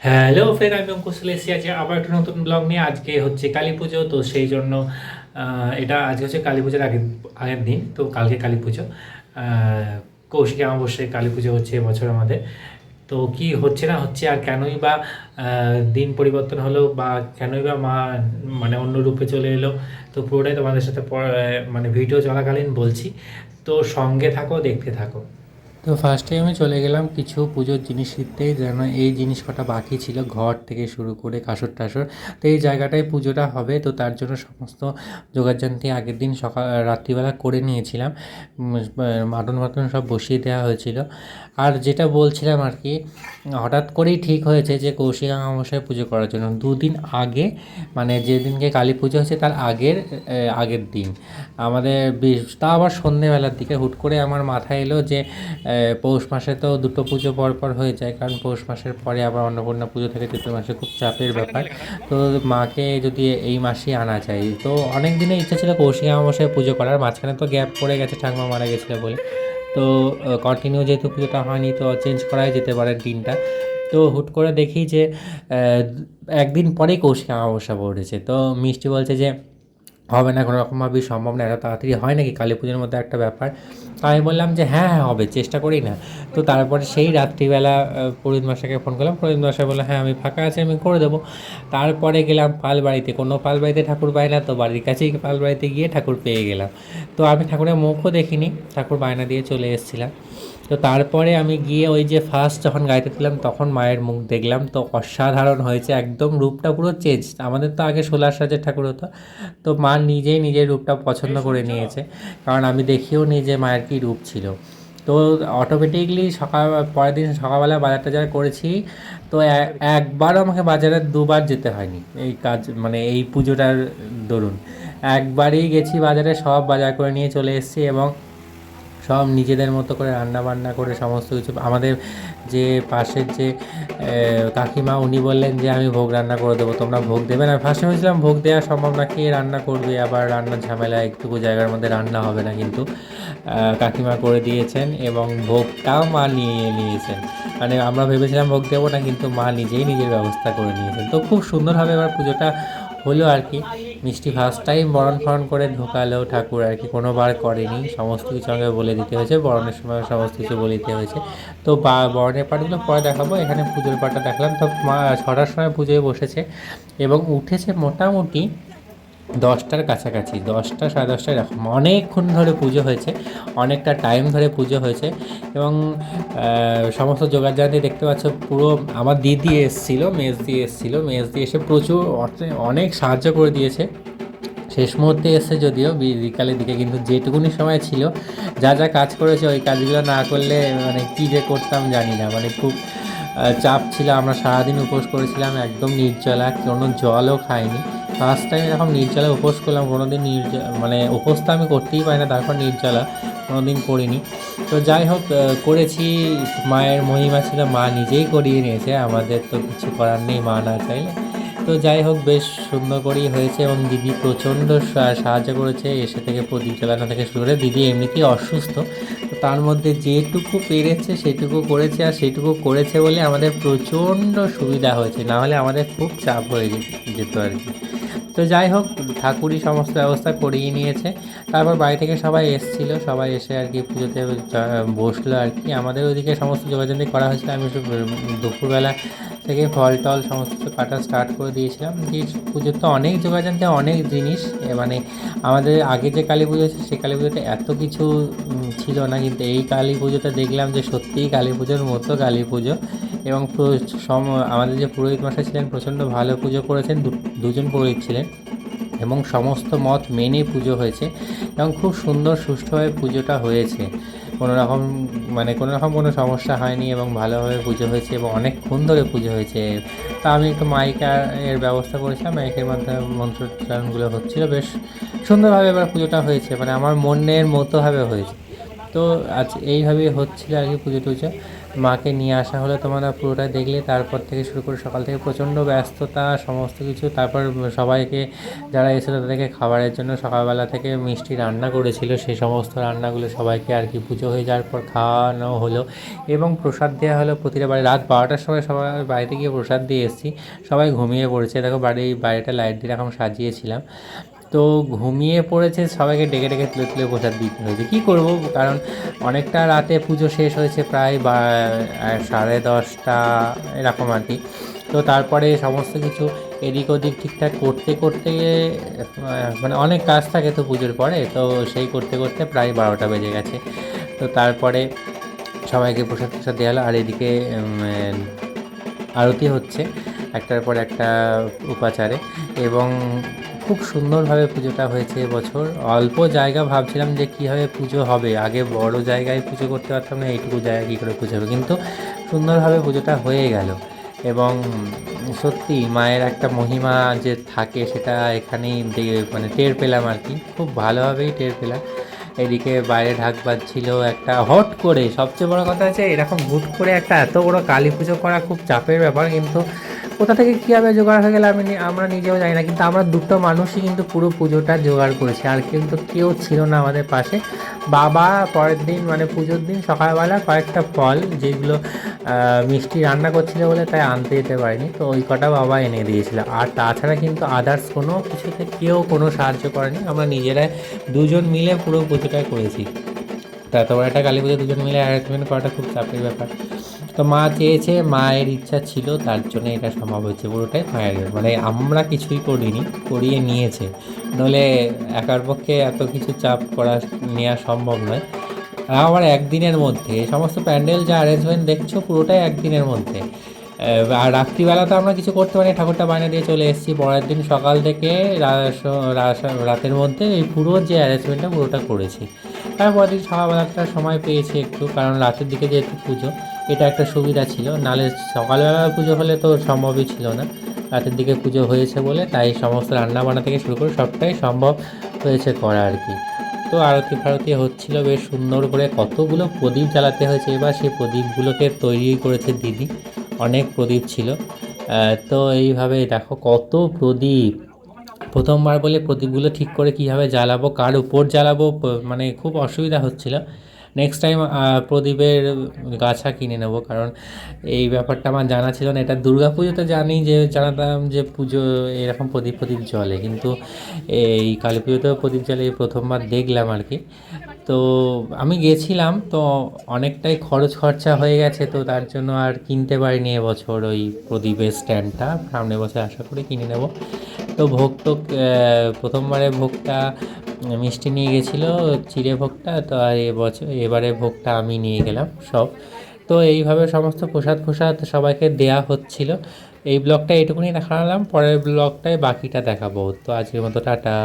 Hello friend, আমি অঙ্কুশ চলে এসেছি আজকে আবার একটা নতুন ব্লগ নিয়ে। আজকে হচ্ছে কালী পুজো, তো সেই জন্য এটা আজকে হচ্ছে কালী পুজোর আগের আগের দিন, তো কালকে কালী পুজো। কৌশিকী অমাবস্যায় কালী পুজো হচ্ছে এবছর আমাদের। তো কি হচ্ছে না হচ্ছে আর কেনই বা দিন পরিবর্তন হলো বা কেনই বা মা মানে অন্য রূপে চলে এলো, তো পুরোটাই তোমাদের সাথে মানে ভিডিও চলাকালীন বলছি। তো সঙ্গে থাকো, দেখতে থাকো। তো ফার্স্টে আমি চলে গেলাম কিছু পুজোর জিনিস কিনতে, যেন এই জিনিস কটা বাকি ছিল, ঘর থেকে শুরু করে কাসর টাসর। তো এই জায়গাটায় পুজোটা হবে, তো তার জন্য সমস্ত জোগাড়যন্ত্রী আগের দিন সকাল রাত্রিবেলা করে নিয়েছিলাম। মাটন মাটন সব বসিয়ে দেওয়া হয়েছিল। আর যেটা বলছিলাম আর কি, হঠাৎ করেই ঠিক হয়েছে যে কৌশিক অমাবস্যায় পুজো করার জন্য 2 দিন আগে, মানে যেদিনকে কালী পুজো হচ্ছে তার আগের দিন আমাদের তা আবার সন্ধেবেলার দিকে হুট করে আমার মাথায় এলো যে পৌষ মাসে তো দুটো পুজো পর পর হয়ে যায়, কারণ পৌষ মাসের পরে আবার অন্নপূর্ণা পুজো থেকে চৈত্র মাসে খুব চাপের ব্যাপার। তো মাকে যদি এই মাসেই আনা যায়, তো অনেক দিনের ইচ্ছা ছিল কৌশিক অমাবস্যায় পুজো করার, মাঝখানে তো গ্যাপ পড়ে গেছে ঠাকুমা মারা গেছিলো বলে। তো কন্টিনিউ যেহেতু পুজোটা হয়নি, তো চেঞ্জ করাই যেতে পারে দিনটা। তো হুট করে দেখি যে একদিন পরেই কৌশিক অমাবস্যা পড়েছে। তো মিষ্টি বলছে যে হবে না, কোনো রকমভাবেই সম্ভব না, এত তাড়াতাড়ি হয় নাকি, কালী পুজোর মধ্যে একটা ব্যাপার। তো আমি বললাম যে হ্যাঁ হ্যাঁ হবে, চেষ্টা করি না। তো তারপরে সেই রাত্রিবেলা পুরোহিত মশাইকে ফোন করলাম, পুরোহিত মশাই বললো হ্যাঁ আমি ফাঁকা আছি, আমি করে দেবো। তারপরে গেলাম পাল বাড়িতে, কোনো পাল বাড়িতে ঠাকুর পাই না, তো বাড়ির কাছেই পাল বাড়িতে গিয়ে ঠাকুর পেয়ে গেলাম। তো আমি ঠাকুরের মুখও দেখিনি, ঠাকুর বায়না দিয়ে চলে এসেছিলাম। তো তারপরে আমি গিয়ে ওই যে ফার্স্ট যখন গাইতে দিলাম তখন মায়ের মুখ দেখলাম, তো অসাধারণ হয়েছে, একদম রূপটা পুরো চেঞ্জ। আমাদের তো আগে 16 সাজের ঠাকুর হতো, তো মা নিজেই নিজের রূপটা পছন্দ করে নিয়েছে, কারণ আমি দেখিও নি যে মায়ের কী রূপ ছিল। তো অটোমেটিকলি পরের দিন সকালবেলা বাজার টাজার করেছি। তো একবারও আমাকে বাজারে দুবার যেতে হয়নি এই কাজ, মানে এই পুজোটার দরুন একবারই গেছি বাজারে, সব বাজার করে নিয়ে চলে এসেছি এবং সব নিজেদের মতো করে রান্না বান্না করে সমস্ত কিছু। আমাদের যে পাশের যে কাকিমা, উনি বললেন যে আমি ভোগ রান্না করে দেবো, তোমরা ভোগ দেবে না। ফার্স্টে ভেবেছিলাম ভোগ দেওয়া সম্ভব না, কে রান্না করবে, আবার রান্নার ঝামেলা, একটুকু জায়গার মধ্যে রান্না হবে না, কিন্তু কাকিমা করে দিয়েছেন এবং ভোগটাও মা নিয়ে নিয়েছেন। মানে আমরা ভেবেছিলাম ভোগ দেবো না, কিন্তু মা নিজেই নিজের ব্যবস্থা করে নিয়েছেন। তো খুব সুন্দরভাবে এবার পুজোটা হলো আর কি। মিষ্টি ফার্স্ট টাইম বরণ ফরণ করে ঢোকালো ঠাকুর আর কি, কোনোবার করেনি, সমস্ত কিছু আমাকে বলে দিতে হয়েছে, বরণের সময় সমস্ত কিছু বলে দিতে হয়েছে। তো বরণের পাঠগুলো পরে দেখাবো, এখানে পুজোর পাঠটা দেখলাম। তো মা 6টার সময় পুজোয় বসেছে এবং উঠেছে মোটামুটি 10টার কাছাকাছি, 10টা সাড়ে 10টা এরকম, অনেকক্ষণ ধরে পুজো হয়েছে, অনেকটা টাইম ধরে পুজো হয়েছে। এবং সমস্ত জোগাড়জাতি দেখতে পাচ্ছ, পুরো আমার দিদি এসেছিলো, মেজ দিয়ে এসেছিলো, মেজ দিয়ে এসে প্রচুর অনেক সাহায্য করে দিয়েছে। শেষ মুহূর্তে এসে যদিও বিকালের দিকে, কিন্তু যেটুকুনি সময় ছিল যা যা কাজ করেছে, ওই কাজগুলো না করলে মানে কী যে করতাম জানি না, মানে খুব চাপ ছিল। আমরা সারাদিন উপোস করেছিলাম, একদম নির্জলা, কোনো জলও খাইনি। ফার্স্ট টাইম এরকম নির্জলা উপোস করলাম, কোনো দিন মানে উপোস তো আমি করতেই পারি না, তারপর নির্জলা কোনো দিন করিনি। তো যাই হোক, করেছি, মায়ের মহিমা ছিল, মা নিজেই করিয়ে নিয়েছে, আমাদের তো কিছু করার নেই মা না চাইলে। তো যাই হোক, বেশ সুন্দর করেই হয়েছে এবং দিদি প্রচণ্ড সাহায্য করেছে, এসে থেকে প্রদীপ জ্বালানো থেকে শুরু করে। দিদি এমনিতেই অসুস্থ, তো তার মধ্যে যেটুকু পেরেছে সেটুকু করেছে, আর সেটুকু করেছে বলে আমাদের প্রচণ্ড সুবিধা হয়েছে, না হলে আমাদের খুব চাপ হয়ে যেত আর কি। তো যাই হোক, ঠাকুরই সমস্ত ব্যবস্থা করিয়ে নিয়েছে। তারপর বাড়ি থেকে সবাই এসেছিলো, সবাই এসে আর কি পুজোতে বসলো আর কি। আমাদের ওইদিকে সমস্ত যোগাযোগ করা হয়েছিল, আমি দুপুরবেলা থেকে ফল টল সমস্ত কিছু কাটা স্টার্ট করে দিয়েছিলাম। দিয়ে পুজোর তো অনেক যোগাযোগে অনেক জিনিস, মানে আমাদের আগে যে কালী পুজো হচ্ছে সেই কালী পুজোতে এত কিছু ছিল না, কিন্তু এই কালী পুজোটা দেখলাম যে সত্যিই কালী পুজোর মতো কালী পুজো। এবং আমাদের যে পুরোহিত মশাই ছিলেন প্রচণ্ড ভালো পুজো করেছেন, দুজন পুরোহিত ছিলেন এবং সমস্ত মত মেনে পুজো হয়েছে এবং খুব সুন্দর সুষ্ঠুভাবে পুজোটা হয়েছে। কোনো রকম কোনো সমস্যা হয়নি এবং ভালোভাবে পুজো হয়েছে এবং অনেকক্ষণ ধরে পুজো হয়েছে। তা আমি একটু মাইকের ব্যবস্থা করেছিলাম, মাইকের মাধ্যমে মন্ত্রোচ্চারণগুলো হচ্ছিলো, বেশ সুন্দরভাবে এবার পুজোটা হয়েছে, মানে আমার মনের মতোভাবে হয়েছে। তো আজ এইভাবেই হচ্ছিলো আর কি পুজো টুজো। মাকে নিয়ে আসা হলো, তোমরা পুরোটা দেখলে। তারপর থেকে শুরু করে সকাল থেকে প্রচণ্ড ব্যস্ততা সমস্ত কিছু। তারপর সবাইকে যারা এসেছিলো তাদেরকে খাবারের জন্য সকালবেলা থেকে মিষ্টি রান্না করেছিল, সেই সমস্ত রান্নাগুলো সবাইকে আর কি পুজো হয়ে যাওয়ার পর খাওয়ানো হলো এবং প্রসাদ দেওয়া হলো প্রতিটা বাড়ি। রাত 12টার সময় সবাই বাড়িতে গিয়ে প্রসাদ দিয়ে এসেছি, সবাই ঘুমিয়ে পড়েছে। দেখো বাইরেটা লাইট দিয়ে এখন সাজিয়েছিলাম, তো ঘুমিয়ে পড়েছে, সবাইকে ডেকে ডেকে তুলে তুলে প্রসাদ দিতে হয়েছে। কী করব, কারণ অনেকটা রাতে পুজো শেষ হয়েছে, প্রায় 10:30 এরকম আর কি। তো তারপরে সমস্ত কিছু এদিক ওদিক ঠিকঠাক করতে করতে মানে অনেক কাজ থাকে তো পুজোর পরে, তো সেই করতে করতে প্রায় 12টা বেজে গেছে। তো তারপরে সবাইকে প্রসাদ প্রসাদ দেওয়া হলো। আর এদিকে আরতি হচ্ছে একটার পর একটা উপাচারে, এবং খুব সুন্দরভাবে পুজোটা হয়েছে এবছর। অল্প জায়গা, ভাবছিলাম যে কীভাবে পুজো হবে, আগে বড় জায়গায় পুজো করতে পারতাম না, এইটুকু জায়গায় কী করে পুজো হবে, কিন্তু সুন্দরভাবে পুজোটা হয়ে গেল। এবং সত্যি মায়ের একটা মহিমা যে থাকে সেটা এখানেই মানে টের পেলাম আর কি, খুব ভালোভাবেই টের পেলাম। এদিকে বাইরে ঢাক বাজছিল একটা, হট করে, সবচেয়ে বড় কথা আছে এরকম হুট করে একটা এত বড় কালী পুজো করা খুব চাপের ব্যাপার, কিন্তু কোথা থেকে কীভাবে জোগাড় হয়ে গেলে আমরা নিজেও জানি না। কিন্তু আমরা দুটো মানুষই কিন্তু পুরো পুজোটা জোগাড় করেছি, আর কিন্তু কেউ ছিল না আমাদের পাশে। বাবা পরের দিন মানে পুজোর দিন সকালবেলা কয়েকটা ফল, যেগুলো মিষ্টি রান্না করছিল বলে তাই আনতে যেতে পারিনি, তো ওই কটা বাবা এনে দিয়েছিল। আর তাছাড়া কিন্তু আদার্স কোনো কিছুতে কেউ কোনো সাহায্য করেনি, আমরা নিজেরাই দুজন মিলে পুরো পুজোটা করেছি। তো এত বড় একটা কালী পুজো দুজন মিলে অ্যারেঞ্জমেন্ট করাটা খুব চাপের ব্যাপার। তো মা চেয়েছে, মায়ের ইচ্ছা ছিল, তার জন্য এটা সম্ভব হয়েছে পুরোটাই মায়ের, মানে আমরা কিছুই করিনি, করিয়ে নিয়েছে। নইলে একার পক্ষে এত কিছু চাপ নেওয়া সম্ভব নয়। আবার একদিনের মধ্যে সমস্ত প্যান্ডেল যা অ্যারেঞ্জমেন্ট দেখছো পুরোটাই একদিনের মধ্যে। আর রাত্রিবেলা তো আমরা কিছু করতে পারি, ঠাকুরটা বায়না দিয়ে চলে এসেছি। পরের দিন সকাল থেকে রাতের মধ্যে এই পুরো যে অ্যারেঞ্জমেন্টটা পুরোটা করেছি। তারপর দিন সকালবেলাটা সময় পেয়েছি একটু, কারণ রাতের দিকে যেহেতু পুজো, এটা একটা সুবিধা ছিল, নাহলে সকালবেলা পুজো হলে তো সম্ভবই ছিল না। রাতের দিকে পুজো হয়েছে বলে তাই সমস্ত রান্না বান্না থেকে শুরু করে সবটাই সম্ভব হয়েছে করা আর কি। তো আরতি ফারতি হচ্ছিল বেশ সুন্দর করে, কতগুলো প্রদীপ জ্বালাতে হয়েছে এবার, সেই প্রদীপগুলোকে তৈরি করেছে দিদি, অনেক প্রদীপ ছিল। তো এইভাবে দেখো কত প্রদীপ, প্রথমবার বলে প্রদীপগুলো ঠিক করে কীভাবে জ্বালাবো, কার উপর জ্বালাবো, মানে খুব অসুবিধা হচ্ছিল। নেক্সট টাইম প্রদীপের গাছা কিনে নেব, কারণ এই ব্যাপারটা আমার জানা ছিল না। এটা দুর্গা পুজোতে জানাতাম যে পুজো এরকম প্রদীপ জ্বলে, কিন্তু এই কালী পুজোতেও প্রদীপ জ্বলে এই প্রথমবার দেখলাম আর কি। তো আমি গেছিলাম, তো অনেকটাই খরচা হয়ে গেছে, তো তার জন্য আর কিনতে পারিনি এবছর ওই প্রদীপের স্ট্যান্ডটা। সামনের বছর আশা করি কিনে নেব। তো ভোগ তো প্রথমবারে ভোগটা মিষ্টি নিয়ে গেছিলো, চিড়ে ভোগটা, তো আর এবারে ভোগটা আমি নিয়ে গেলাম সব। তো এইভাবে সমস্ত প্রসাদ সবাইকে দেয়া হচ্ছিল। এই ব্লগটা এইটুকুনি দেখালাম, পরের ব্লগটায় বাকিটা দেখাবো। তো আজকের মতো টাটা।